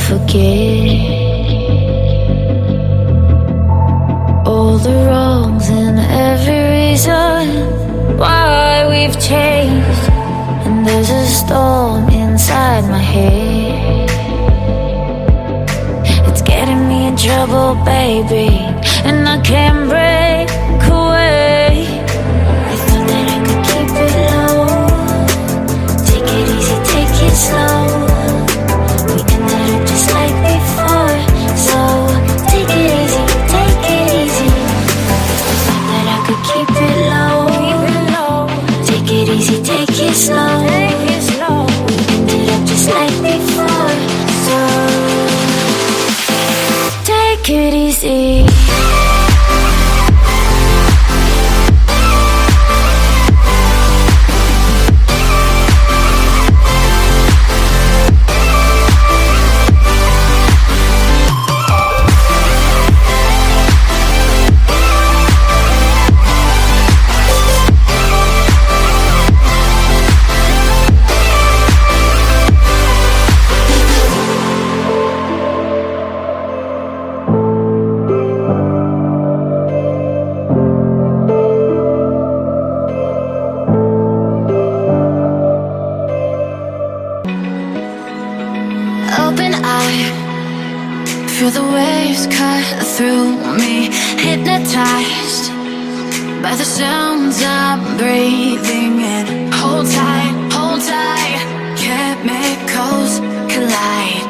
forget all the wrongs and every reason why we've changed. And there's a storm inside my head, it's getting me in trouble, baby, and I can't break away. I thought that I could keep it low, take it easy, take it slow. We ended up just like before, so take it easy, take it easy. I thought that I could keep it low, take it easy, take it slow. We ended up just like before, so take it easy. Open eye, feel the waves cut through me, hypnotized by the sounds I'm breathing in. Hold tight, chemicals collide.